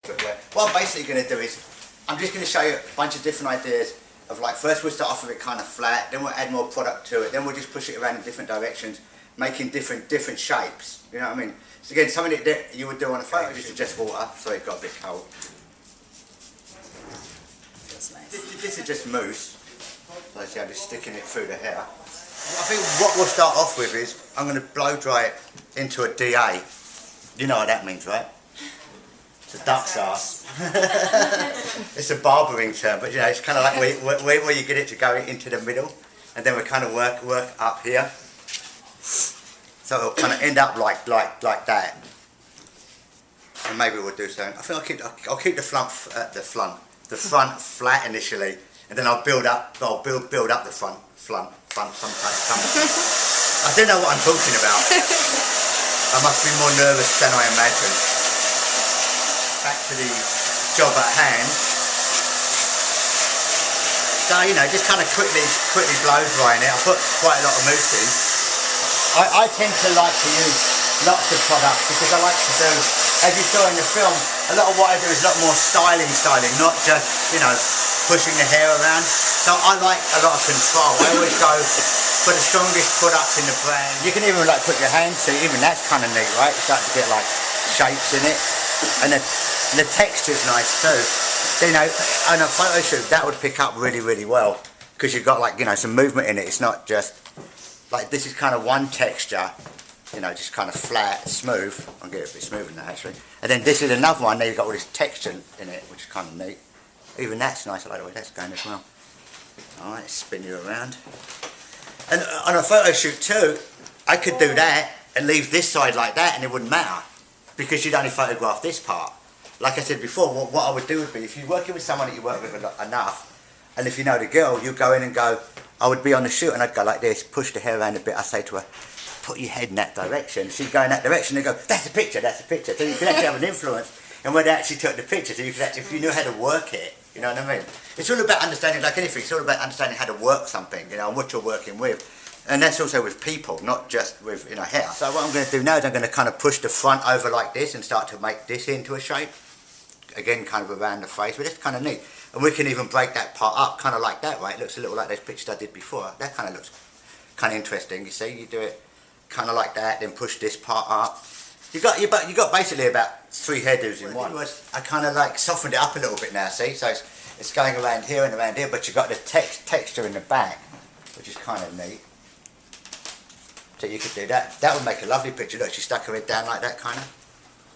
What I'm basically going to do is, I'm just going to show you a bunch of different ideas of like, first we'll start off with it kind of flat, then we'll add more product to it, then we'll just push it around in different directions, making different shapes, you know what I mean? So again, something that you would do on a photo, this is just water, so it got a bit cold. Feels nice. This is just mousse, so see I'm just sticking it through the hair. I think what we'll start off with is, I'm going to blow dry it into a DA. You know what that means, right? It's a duck's ass. It's a barbering term, but you know, it's kind of like where you get it to go into the middle, and then we kind of work up here. So it'll kind of end up like that. And maybe we'll do something. I think I'll keep the front flat initially, and then I'll build up the front. I don't know what I'm talking about. I must be more nervous than I imagine. Back to the job at hand. So you know, just kind of quickly blow drying it. I put quite a lot of mousse in. I tend to like to use lots of products because I like to do, as you saw in the film, a lot of what I do is a lot more styling, not just, you know, pushing the hair around. So I like a lot of control. I always go for the strongest products in the brand. You can even like put your hands to it, even that's kind of neat, right? You start to get like shapes in it. And the texture's nice too. So, you know, on a photo shoot that would pick up really well because you've got like, you know, some movement in it. It's not just like, this is kind of one texture, you know, just kind of flat, smooth. I'll get it a bit smoother than that actually. And then this is another one, there you've got all this texture in it, which is kind of neat. Even that's nice, I like the way that's going as well. Alright, spin you around. And on a photo shoot too, I could do that and leave this side like that and it wouldn't matter, because you'd only photograph this part. Like I said before, what I would do would be, if you're working with someone that you work with enough, and if you know the girl, you go in and go, I would be on the shoot and I'd go like this, push the hair around a bit, I'd say to her, put your head in that direction. She'd go in that direction and go, that's a picture. So you can actually have an influence in where they actually took the picture, so you could actually, if you knew how to work it, you know what I mean? It's all about understanding, like anything, it's all about understanding how to work something, you know, and what you're working with. And that's also with people, not just with, you know, hair. So what I'm going to do now is I'm going to kind of push the front over like this and start to make this into a shape. Again, kind of around the face, but it's kind of neat. And we can even break that part up, kind of like that, right? It looks a little like those pictures I did before. That kind of looks kind of interesting, you see? You do it kind of like that, then push this part up. You got basically about 3 hairdos in one. I kind of like softened it up a little bit now, see? So it's going around here and around here, but you've got the texture in the back, which is kind of neat. So you could do that. That would make a lovely picture. Look, she stuck her head down like that, kind of.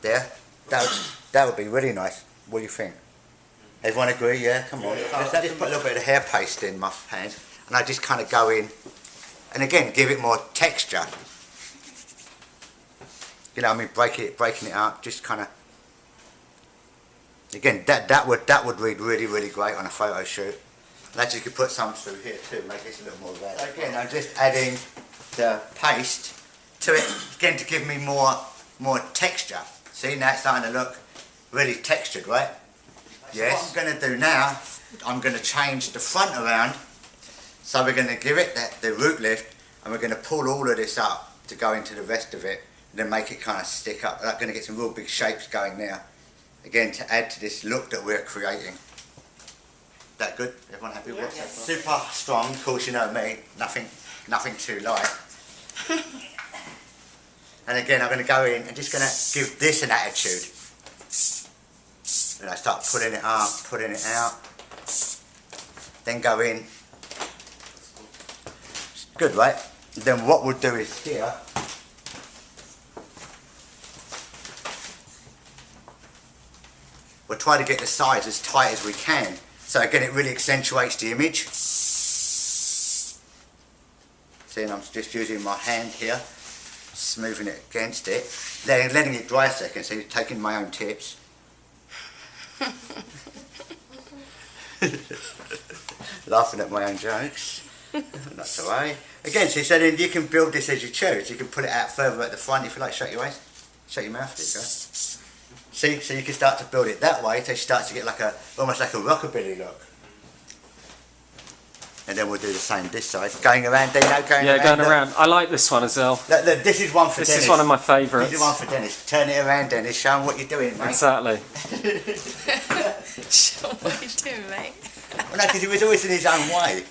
There. That would be really nice. What do you think? Everyone agree? Yeah, come on. Let's just put a little bit of hair paste in my hand, and I just kind of go in, and again, give it more texture. You know, I mean, breaking it up, just kind of. Again, that would read really great on a photo shoot. And actually, you could put some through here too, make this a little more red. So again, I'm just adding the paste to it again to give me more texture. See, now it's starting to look really textured, right? Yes. What I'm going to do now, I'm going to change the front around. So we're going to give it the root lift, and we're going to pull all of this up to go into the rest of it, and then make it kind of stick up. We're going to get some real big shapes going there. Again, to add to this look that we're creating. That good? Everyone happy with that? Super strong, of course you know me, nothing too light. And again, I'm going to go in and just going to give this an attitude. And I start putting it up, putting it out. Then go in. Good, right? And then what we'll do is here. We'll try to get the sides as tight as we can. So again, it really accentuates the image. See, and I'm just using my hand here, smoothing it against it, letting it dry a second, so you're taking my own tips. Laughing at my own jokes. That's alright. Again, so then you can build this as you choose. You can put it out further at the front if you like. Shut your eyes. Shut your mouth, there you go. See, so you can start to build it that way, so it starts to get like almost like a rockabilly look. And then we'll do the same this side. Going around, Dino, going around. Yeah, going look. around. I like this one as well. Look, this is one for This Dennis. is one of my favourites. This is one for Dennis. Turn it around, Dennis. Show him what you're doing, mate. Exactly. Show what you're doing, mate. Well, no, because he was always in his own way.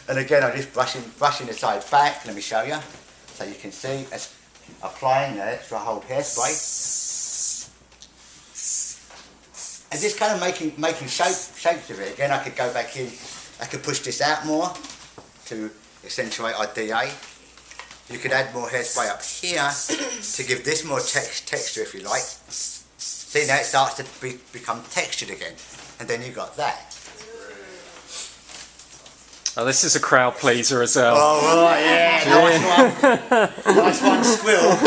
And again, I'm just brushing the side back. Let me show you, so you can see. It's applying the extra hold hairspray, and just kind of making shapes of it. Again, I could go back in. I could push this out more to accentuate our DA. You could add more hairspray up here to give this more texture, if you like. See, now it starts to become textured again, and then you got that. Oh, this is a crowd pleaser as well. Oh, right, yeah, nice one. Nice one, squirrel.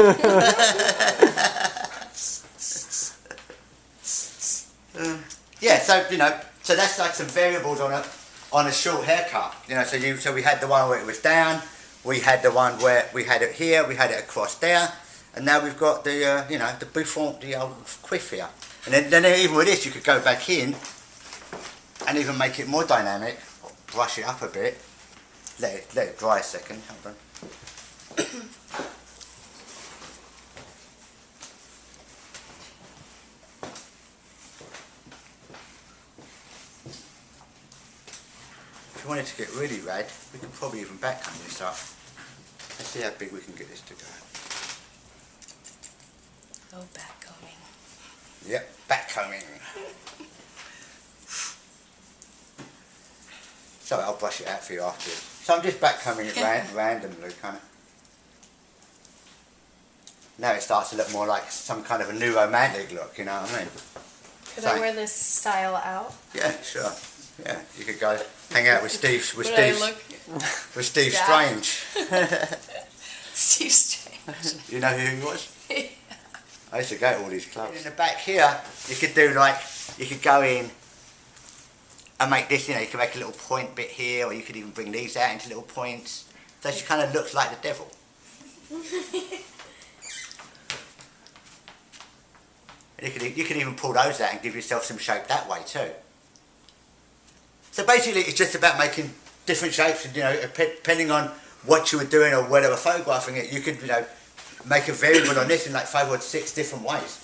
Yeah, so, you know, so that's like some variables on a short haircut. You know, so we had the one where it was down, we had the one where we had it here, we had it across there, and now we've got the, you know, the bouffant, the old quiff here. And then even with this, you could go back in and even make it more dynamic. Brush it up a bit, let it dry a second, hold on. If you wanted to get really rad, we could probably even backcomb this up. Let's see how big we can get this to go. Oh, backcombing. Yep, backcombing. So I'll brush it out for you after. So I'm just backcombing it randomly, kind of. Now it starts to look more like some kind of a new romantic look, you know what I mean? Could I wear this style out? Yeah, sure. Yeah, you could go hang out with Steve Strange. Steve Strange. You know who he was? I used to go to all these clubs. In the back here, you could do like, you could go in and make this, you know, you can make a little point bit here, or you could even bring these out into little points. So she kind of looks like the devil. And you could even pull those out and give yourself some shape that way too. So basically it's just about making different shapes, and, you know, depending on what you were doing or where they were photographing it, you could, you know, make a variable on this in like 5 or 6 different ways.